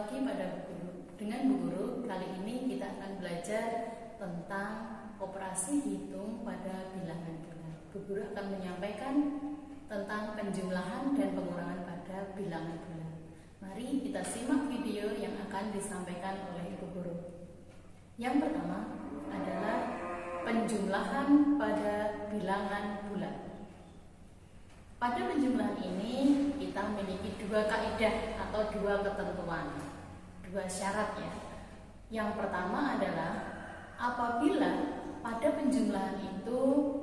pagi pada Bu Guru. Dengan Bu Guru, kali ini kita akan belajar tentang operasi hitung pada bilangan bulan. Bu Guru akan menyampaikan tentang penjumlahan dan pengurangan pada bilangan bulan. Mari kita simak video yang akan disampaikan oleh Bu Guru. Yang pertama adalah penjumlahan pada bilangan bulan. Pada penjumlahan ini kita memiliki dua kaidah atau dua ketentuan, dua syarat ya. Yang pertama adalah apabila pada penjumlahan itu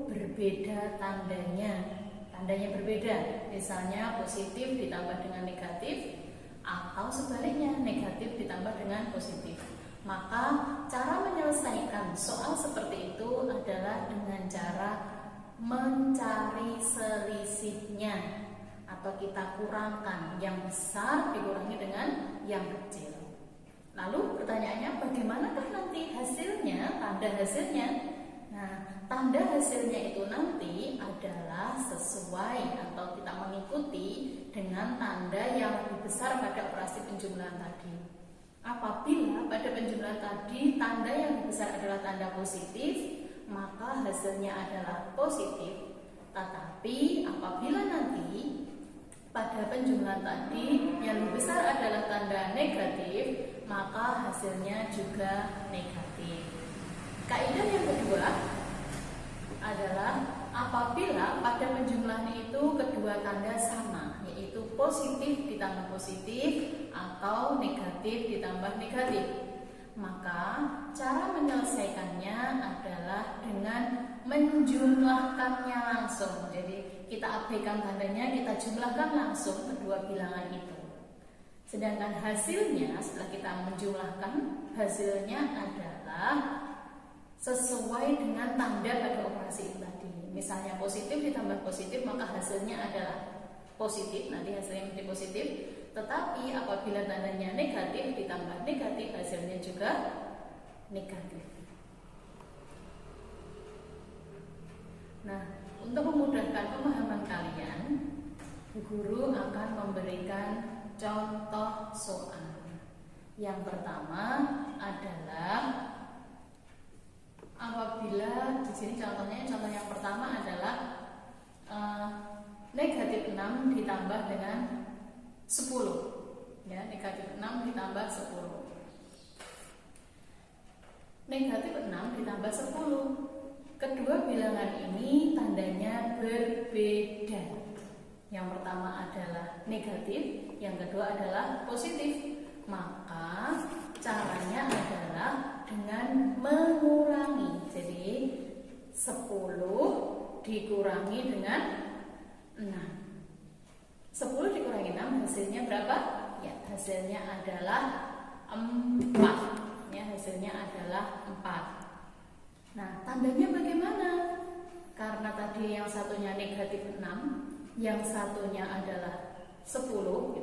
berbeda tandanya berbeda, misalnya positif ditambah dengan negatif atau sebaliknya negatif ditambah dengan positif. Maka cara menyelesaikan soal seperti itu adalah dengan cara mencari selisihnya atau kita kurangkan, yang besar dikurangi dengan yang kecil. Lalu pertanyaannya, bagaimanakah nanti hasilnya, tanda hasilnya? Nah, tanda hasilnya itu nanti adalah sesuai atau kita mengikuti dengan tanda yang lebih besar pada operasi penjumlahan tadi. Apabila pada penjumlahan tadi tanda yang lebih besar adalah tanda positif, maka hasilnya adalah positif. Tetapi apabila nanti pada penjumlahan tadi yang lebih besar adalah tanda negatif, maka hasilnya juga negatif. Kaidah yang kedua adalah apabila pada penjumlahan itu kedua tanda sama, yaitu positif ditambah positif atau negatif ditambah negatif, maka cara menyelesaikannya adalah dengan menjumlahkannya langsung. Jadi kita abaikan tandanya, kita jumlahkan langsung kedua bilangan itu. Sedangkan hasilnya setelah kita menjumlahkan, hasilnya adalah sesuai dengan tanda pada operasi tadi. Misalnya positif ditambah positif, maka hasilnya adalah positif, nanti hasilnya menjadi positif. Tetapi apabila tandanya negatif ditambah negatif, hasilnya juga negatif. Nah, untuk memudahkan pemahaman kalian, Bu Guru akan memberikan contoh soal. Yang pertama adalah apabila di sini contoh yang pertama adalah negatif 6 ditambah dengan 10. Ya, negatif 6 ditambah 10. Negatif 6 ditambah 10. Kedua bilangan ini tandanya berbeda. Yang pertama adalah negatif, yang kedua adalah positif. Maka caranya adalah dengan mengurangi. Jadi 10 dikurangi dengan 6. 10 dikurangi 6 hasilnya berapa? Ya, hasilnya adalah 4. Ya, hasilnya adalah 4. Nah, tandanya bagaimana? Karena tadi yang satunya negatif 6, yang satunya adalah 10,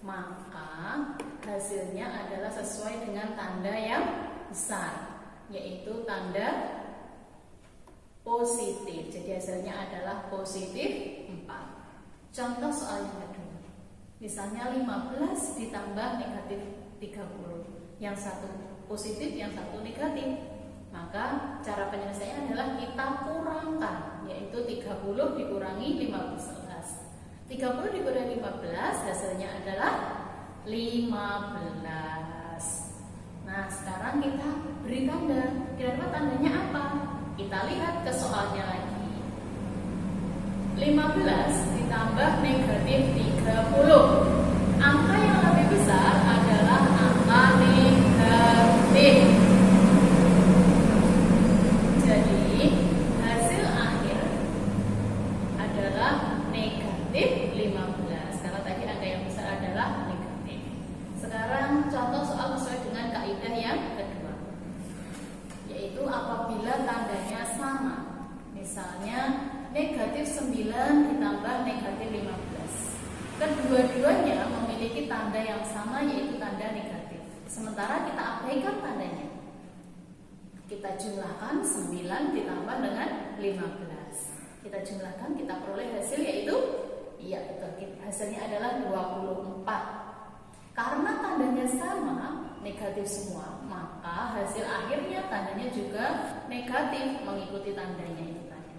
maka hasilnya adalah sesuai dengan tanda yang besar, yaitu tanda positif. Jadi hasilnya adalah positif 4. Contoh soal yang kedua, misalnya 15 ditambah negatif 30, yang satu positif, yang satu negatif. Maka cara penyelesaiannya adalah kita kurangkan, yaitu 30 dikurangi 15. 30 dikurangi 15 hasilnya adalah 15. Nah, sekarang kita beri tanda. Kira-kira tandanya apa? Kita lihat ke soalnya lagi. 15 ditambah negatif 30. Angka yang lebih besar adalah angka negatif. Jadi hasil akhir adalah negatif 15. Karena tadi angka yang besar adalah negatif. Sekarang contoh soal sesuai dengan kaidah yang kedua, yaitu apabila tandanya sama. Misalnya negatif 9 ditambah negatif 15. Kedua-duanya memiliki tanda yang sama, yaitu tanda negatif. Sementara kita abaikan tandanya. Kita jumlahkan 9 ditambah dengan 15. Kita jumlahkan, kita peroleh hasil yaitu hasilnya adalah 24. Karena tandanya sama, negatif semua, maka hasil akhirnya tandanya juga negatif mengikuti tandanya itu tadi.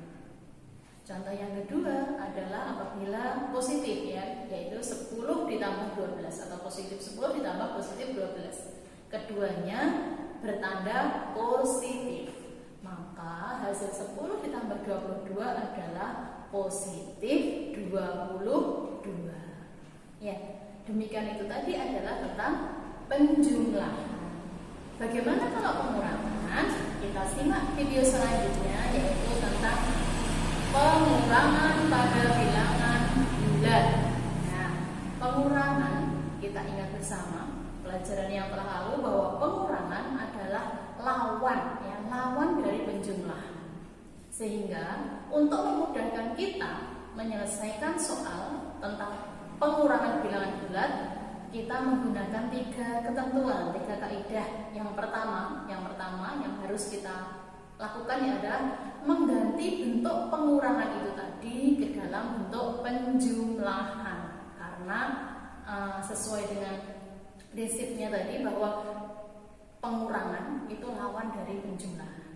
Contoh yang kedua adalah apabila positif ya, yaitu 10 ditambah 12 atau positif 10 ditambah positif 12. Keduanya bertanda positif. Maka hasil 10 ditambah 22 adalah positif 22. Ya, demikian itu tadi adalah tentang penjumlahan. Bagaimana kalau pengurangan? Kita simak video selanjutnya, yaitu tentang pengurangan pada bilangan bulat. Nah, pengurangan kita ingat bersama pelajaran yang telah lalu bahwa pengurangan adalah lawan, ya, lawan dari penjumlahan. Sehingga untuk memudahkan kita menyelesaikan soal tentang pengurangan bilangan bulat, kita menggunakan 3 ketentuan, 3 kaidah. Yang pertama yang harus kita lakukan adalah mengganti bentuk pengurangan itu tadi ke dalam bentuk penjumlahan, karena sesuai dengan prinsipnya tadi bahwa pengurangan itu lawan dari penjumlahan.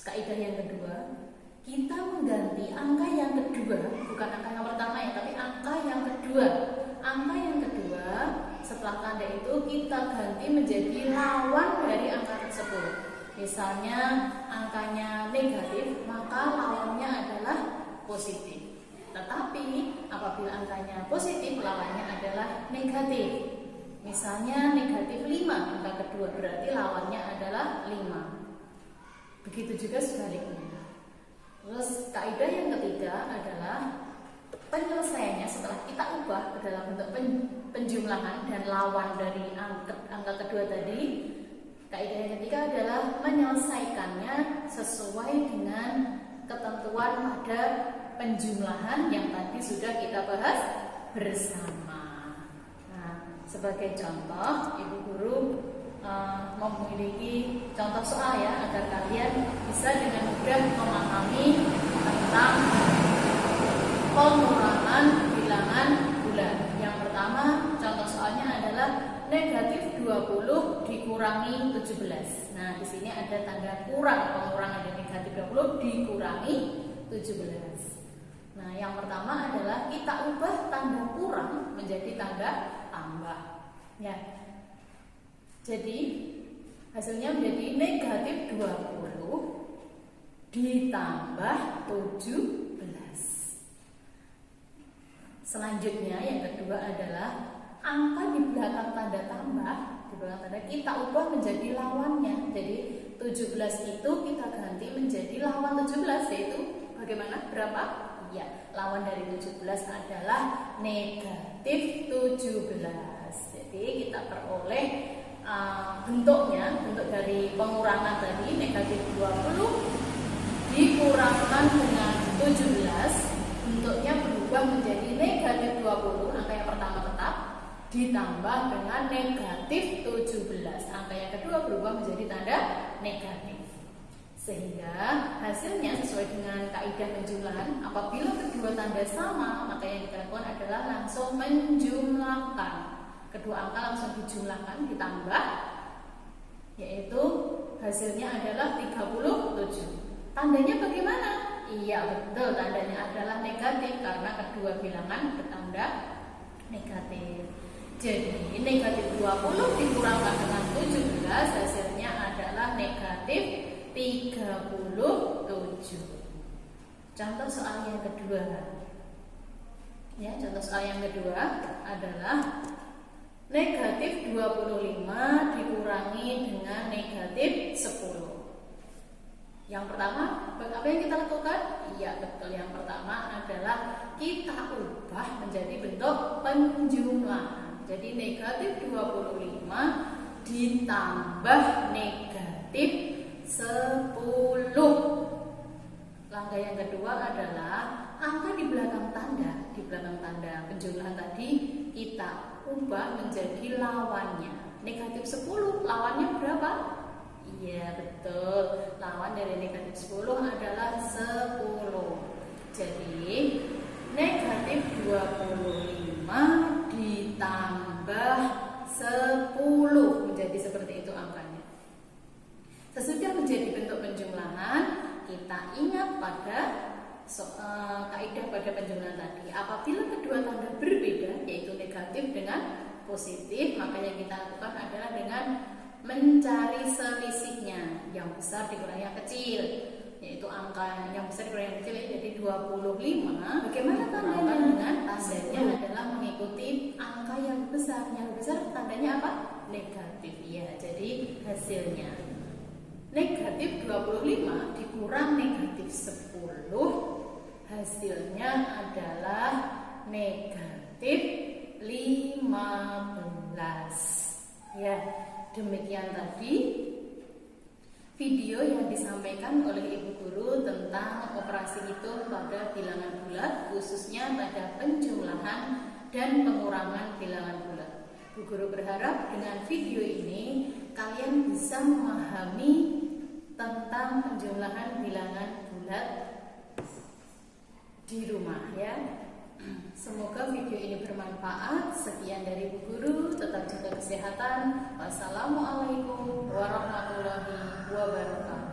Kaidah yang kedua, kita mengganti angka yang kedua, bukan angka yang pertama ya, tapi angka yang kedua. Angka yang kedua setelah tanda itu kita ganti menjadi lawan dari angka tersebut. Misalnya angkanya negatif, maka lawannya adalah positif. Tetapi apabila angkanya positif, lawannya adalah negatif. Misalnya negatif 5, angka kedua, berarti lawannya adalah 5. Begitu juga sebaliknya. Terus kaidah yang ketiga adalah penyelesaiannya setelah kita ubah ke dalam bentuk penjumlahan dan lawan dari angka kedua tadi. Kaidah yang ketiga adalah menyelesaikannya sesuai dengan ketentuan pada penjumlahan yang tadi sudah kita bahas bersama. Nah, sebagai contoh, Ibu Guru memiliki contoh soal ya, agar kalian bisa dengan mudah memahami tentang pengurangan bilangan bulat. Yang pertama, contoh soalnya adalah negatif 20 dikurangi 17. Nah, di sini ada tanda kurang, pengurangan dari negatif 20 dikurangi 17. Nah, yang pertama adalah kita ubah tanda kurang menjadi tanda tambah. Ya. Jadi, hasilnya menjadi negatif 20 ditambah 17. Selanjutnya yang kedua adalah angka di belakang tanda tambah, di belakang tanda kita ubah menjadi lawannya. Jadi 17 itu kita ganti menjadi lawan 17, yaitu bagaimana? Berapa? Ya, lawan dari 17 adalah negatif 17. Jadi kita peroleh bentuknya, bentuk dari pengurangan tadi negatif 20 dikurangkan dengan 17, bentuknya berubah menjadi negatif 20, angka yang pertama tetap, ditambah dengan negatif 17, angka yang kedua berubah menjadi tanda negatif. Sehingga hasilnya sesuai dengan kaidah penjumlahan, apabila kedua tanda sama, maka yang kita lakukan adalah langsung menjumlahkan. Kedua angka langsung dijumlahkan, ditambah, yaitu hasilnya adalah 37. Tandanya bagaimana? Iya betul, tandanya adalah negatif karena kedua bilangan bertanda negatif. Jadi negatif 20 dikurangkan dengan 17, hasilnya adalah negatif 37. Contoh soal yang kedua. Ya, contoh soal yang kedua adalah negatif 25 dikurangi dengan negatif 10. Yang pertama, apa yang kita lakukan? Iya betul, yang pertama adalah kita ubah menjadi bentuk penjumlahan. Jadi negatif 25 ditambah negatif 10. Langkah yang kedua adalah angka di belakang tanda penjumlahan tadi kita ubah menjadi lawannya. Negatif 10, lawannya berapa? Iya betul, lawan dari negatif 10 adalah 10. Jadi negatif 25 ditambah 10 penjumlahan, kita ingat pada kaidah pada penjumlahan tadi. Apabila kedua tanda berbeda, yaitu negatif dengan positif, maka yang kita lakukan adalah dengan mencari selisihnya, yang besar dikurangi yang kecil, yaitu angka yang besar dikurangi yang kecil, jadi 25. Bagaimana tandanya? Dengan tandanya adalah mengikuti angka yang besar. Yang besar tandanya apa? Negatif ya. Jadi hasilnya negatif 25 dikurang negatif 10, hasilnya adalah negatif 15. Ya, demikian tadi video yang disampaikan oleh Ibu Guru tentang operasi hitung pada bilangan bulat, khususnya pada penjumlahan dan pengurangan bilangan bulat. Bu Guru berharap dengan video ini kalian bisa memahami tentang penjumlahan bilangan bulat di rumah ya. Semoga video ini bermanfaat. Sekian dari Bu Guru, tetap jaga kesehatan. Wassalamualaikum warahmatullahi wabarakatuh.